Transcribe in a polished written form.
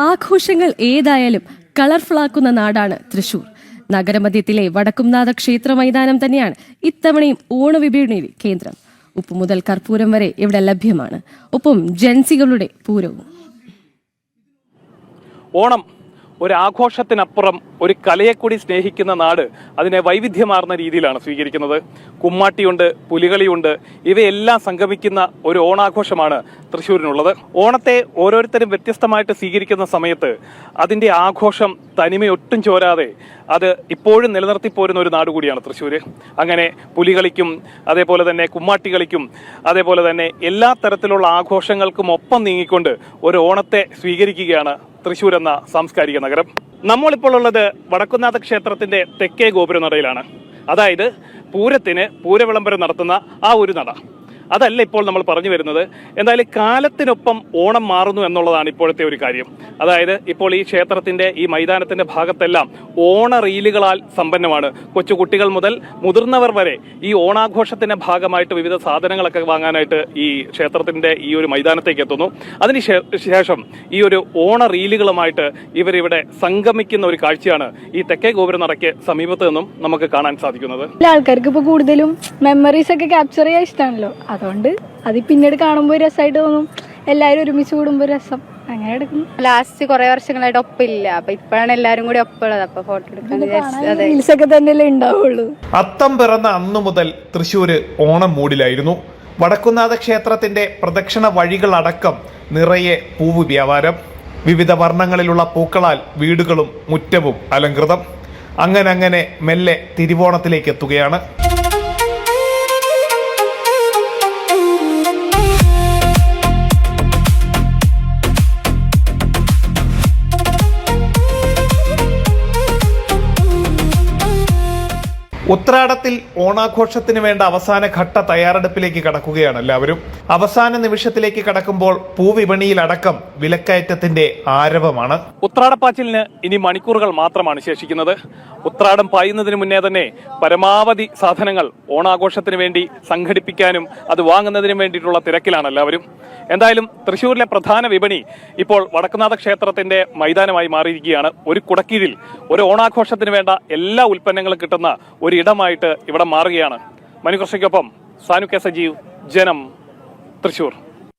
ആഘോഷങ്ങൾ ഏതായാലും കളർഫുള്ളാക്കുന്ന നാടാണ് തൃശൂർ. നഗരമധ്യത്തിലെ വടക്കുംനാഥ ക്ഷേത്ര മൈതാനം തന്നെയാണ് ഇത്തവണയും ഓണവിപണിയുടെ കേന്ദ്രം. ഉപ്പ് മുതൽ കർപ്പൂരം വരെ ഇവിടെ ലഭ്യമാണ്. ഒപ്പം ജൻസികളുടെ പൂരവും. ഓണം ഒരു ആഘോഷത്തിനപ്പുറം ഒരു കലയെ കൂടി സ്നേഹിക്കുന്ന നാട് അതിനെ വൈവിധ്യമാർന്ന രീതിയിലാണ് സ്വീകരിക്കുന്നത്. കുമ്മാട്ടിയുണ്ട്, പുലികളിയുണ്ട്, ഇവയെല്ലാം സംഗമിക്കുന്ന ഒരു ഓണാഘോഷമാണ് തൃശ്ശൂരിനുള്ളത്. ഓണത്തെ ഓരോരുത്തരും വ്യത്യസ്തമായിട്ട് സ്വീകരിക്കുന്ന സമയത്ത് അതിന്റെ ആഘോഷം തനിമയൊട്ടും ചോരാതെ അത് ഇപ്പോഴും നിലനിർത്തിപ്പോരുന്ന ഒരു നാട് കൂടിയാണ് തൃശ്ശൂർ. അങ്ങനെ പുലികളിക്കും അതേപോലെ തന്നെ കുമ്മാട്ടികളിക്കും അതേപോലെ തന്നെ എല്ലാ തരത്തിലുള്ള ആഘോഷങ്ങൾക്കും ഒപ്പം നീങ്ങിക്കൊണ്ട് ഒരു ഓണത്തെ സ്വീകരിക്കുകയാണ് തൃശ്ശൂർ എന്ന സാംസ്കാരിക നഗരം. നമ്മളിപ്പോൾ ഉള്ളത് വടക്കുംനാഥ ക്ഷേത്രത്തിന്റെ തെക്കേ ഗോപുരനടയിലാണ്. അതായത് പൂരത്തിന് പൂരവിളംബരം നടത്തുന്ന ആ ഒരു നട. അതല്ല ഇപ്പോൾ നമ്മൾ പറഞ്ഞു വരുന്നത്. എന്തായാലും കാലത്തിനൊപ്പം ഓണം മാറുന്നു എന്നുള്ളതാണ് ഇപ്പോഴത്തെ ഒരു കാര്യം. അതായത് ഇപ്പോൾ ഈ ക്ഷേത്രത്തിന്റെ ഈ മൈതാനത്തിന്റെ ഭാഗത്തെല്ലാം ഓണ റീലുകളാൽ സമ്പന്നമാണ്. കൊച്ചുകുട്ടികൾ മുതൽ മുതിർന്നവർ വരെ ഈ ഓണാഘോഷത്തിന്റെ ഭാഗമായിട്ട് വിവിധ സാധനങ്ങളൊക്കെ വാങ്ങാനായിട്ട് ഈ ക്ഷേത്രത്തിന്റെ ഈ ഒരു മൈതാനത്തേക്ക് എത്തുന്നു. അതിനുശേഷം ഈ ഒരു ഓണ റീലുകളുമായിട്ട് ഇവരിവിടെ സംഗമിക്കുന്ന ഒരു കാഴ്ചയാണ് ഈ തെക്കേ ഗോപുരനടയ്ക്ക് സമീപത്ത് നിന്നും നമുക്ക് കാണാൻ സാധിക്കുന്നത്. ആൾക്കാർക്ക് ഇപ്പൊ കൂടുതലും മെമ്മറീസ് ഒക്കെ ക്യാപ്ചർ ചെയ്യാൻ ഇഷ്ടമാണല്ലോ. അതുകൊണ്ട് അത് പിന്നീട് കാണുമ്പോൾ രസമായിട്ട് തോന്നും. എല്ലാവരും ഒരുമിച്ച് കൂടുമ്പോൾ രസം അങ്ങനെ എടുക്കും. ലാസ്റ്റ് കുറെ വർഷങ്ങളായിട്ട് ഒപ്പില്ല, അപ്പൊ ഇപ്പോഴാണ് എല്ലാരും കൂടി ഒപ്പുള്ളത്. അപ്പൊ ഫോട്ടോ എടുക്കാൻ റീൽസൊക്കെ തന്നെയല്ലേ ഉണ്ടാവുള്ളൂ. അത്തം പിറന്ന അന്നു മുതൽ തൃശ്ശൂര് ഓണം മൂഡിലായിരുന്നു. വടക്കുംനാഥ ക്ഷേത്രത്തിന്റെ പ്രദക്ഷിണ വഴികളടക്കം നിറയെ പൂവ് വ്യാപാരം. വിവിധ വർണ്ണങ്ങളിലുള്ള പൂക്കളാൽ വീടുകളും മുറ്റവും അലങ്കൃതം. അങ്ങനെ മെല്ലെ തിരുവോണത്തിലേക്ക് എത്തുകയാണ്. ഉത്രാടത്തിൽ ഓണാഘോഷത്തിന് വേണ്ട അവസാന ഘട്ട തയ്യാറെടുപ്പിലേക്ക് കടക്കുകയാണ് എല്ലാവരും. അവസാന നിമിഷത്തിലേക്ക് കടക്കുമ്പോൾ പൂവിപണിയിലടക്കം വിലക്കയറ്റത്തിന്റെ ആരവമാണ്. ഉത്രാടപ്പാച്ചിലിന് ഇനി മണിക്കൂറുകൾ മാത്രമാണ് ശേഷിക്കുന്നത്. ഉത്രാടം പായുന്നതിന് മുന്നേ തന്നെ പരമാവധി സാധനങ്ങൾ ഓണാഘോഷത്തിന് വേണ്ടി സംഘടിപ്പിക്കാനും അത് വാങ്ങുന്നതിനും വേണ്ടിയിട്ടുള്ള തിരക്കിലാണ് എല്ലാവരും. എന്തായാലും തൃശ്ശൂരിലെ പ്രധാന വിപണി ഇപ്പോൾ വടക്കുംനാഥ ക്ഷേത്രത്തിന്റെ മൈതാനമായി മാറിയിരിക്കുകയാണ്. ഒരു കുടക്കീഴിൽ ഒരു ഓണാഘോഷത്തിന് വേണ്ട എല്ലാ ഉൽപ്പന്നങ്ങളും കിട്ടുന്ന ഒരു ഇടമായിട്ട് ഇവിടെ മാറുകയാണ്. മനുകൃഷ്ണയ്ക്കൊപ്പം സാനു കെ സജീവ്, ജനം, തൃശ്ശൂർ.